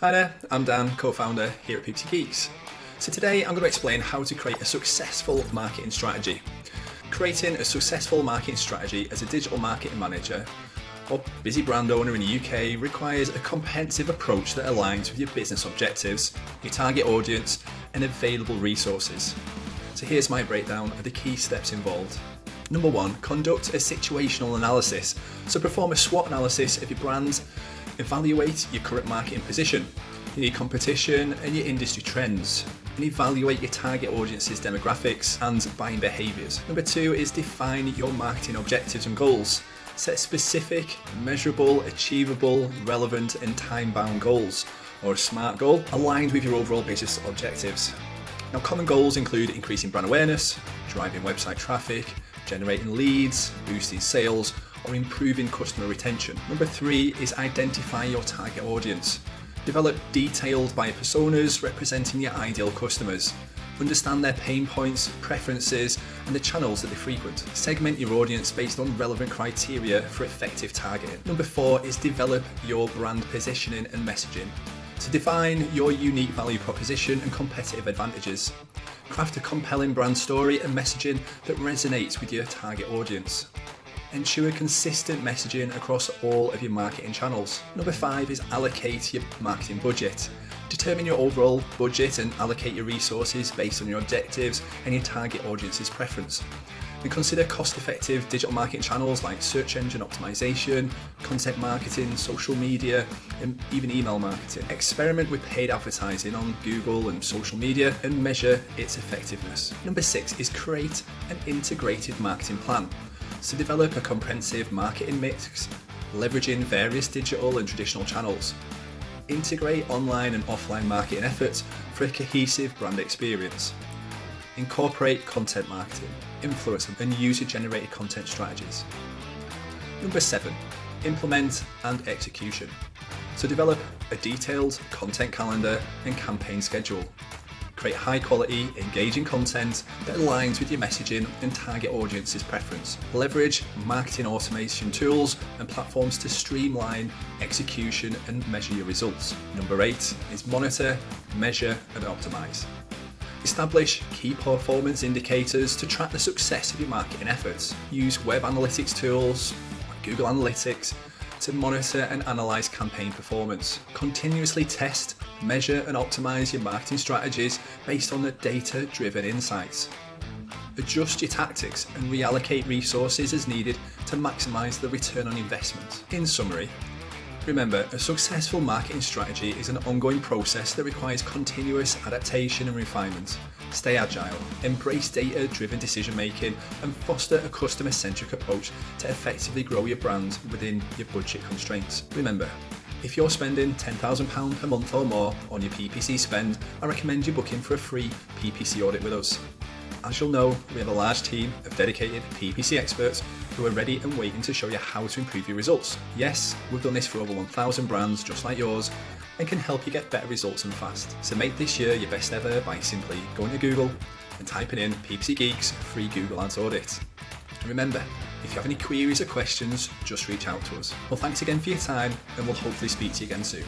Hi there, I'm Dan, co-founder here at PPC Geeks. So today I'm going to explain how to create a successful marketing strategy. Creating a successful marketing strategy as a digital marketing manager or busy brand owner in the UK requires a comprehensive approach that aligns with your business objectives, your target audience and available resources. So here's my breakdown of the key steps involved. Number 1, conduct a situational analysis. So perform a SWOT analysis of your brand. Evaluate your current marketing position, your competition and your industry trends, and evaluate your target audience's demographics and buying behaviours. Number 2 is define your marketing objectives and goals. Set specific, measurable, achievable, relevant and time-bound goals, or a SMART goal, aligned with your overall business objectives. Now, common goals include increasing brand awareness, driving website traffic, generating leads, boosting sales, or improving customer retention. Number 3 is identify your target audience. Develop detailed buyer personas representing your ideal customers. Understand their pain points, preferences, and the channels that they frequent. Segment your audience based on relevant criteria for effective targeting. Number 4 is develop your brand positioning and messaging. So define your unique value proposition and competitive advantages. Craft a compelling brand story and messaging that resonates with your target audience. Ensure consistent messaging across all of your marketing channels. Number 5 is allocate your marketing budget. Determine your overall budget and allocate your resources based on your objectives and your target audience's preference. And consider cost-effective digital marketing channels like search engine optimization, content marketing, social media, and even email marketing. Experiment with paid advertising on Google and social media and measure its effectiveness. Number 6 is create an integrated marketing plan. So develop a comprehensive marketing mix, leveraging various digital and traditional channels. Integrate online and offline marketing efforts for a cohesive brand experience. Incorporate content marketing, influencer and user-generated content strategies. Number 7, implement and execution. So develop a detailed content calendar and campaign schedule. Create high quality, engaging content that aligns with your messaging and target audience's preference. Leverage marketing automation tools and platforms to streamline execution and measure your results. Number 8 is monitor, measure and optimize. Establish key performance indicators to track the success of your marketing efforts. Use web analytics tools like Google Analytics to monitor and analyze campaign performance. Continuously test, measure and optimize your marketing strategies based on the data-driven insights. Adjust your tactics and reallocate resources as needed to maximize the return on investment. In summary, remember, a successful marketing strategy is an ongoing process that requires continuous adaptation and refinement. Stay agile, embrace data-driven decision-making, and foster a customer-centric approach to effectively grow your brand within your budget constraints. Remember, if you're spending £10,000 per month or more on your PPC spend, I recommend you booking for a free PPC audit with us. As you'll know, we have a large team of dedicated PPC experts who are ready and waiting to show you how to improve your results. Yes, we've done this for over 1,000 brands just like yours and can help you get better results and fast. So make this year your best ever by simply going to Google and typing in PPC Geeks free Google Ads audit. And remember, if you have any queries or questions, just reach out to us. Well, thanks again for your time and we'll hopefully speak to you again soon.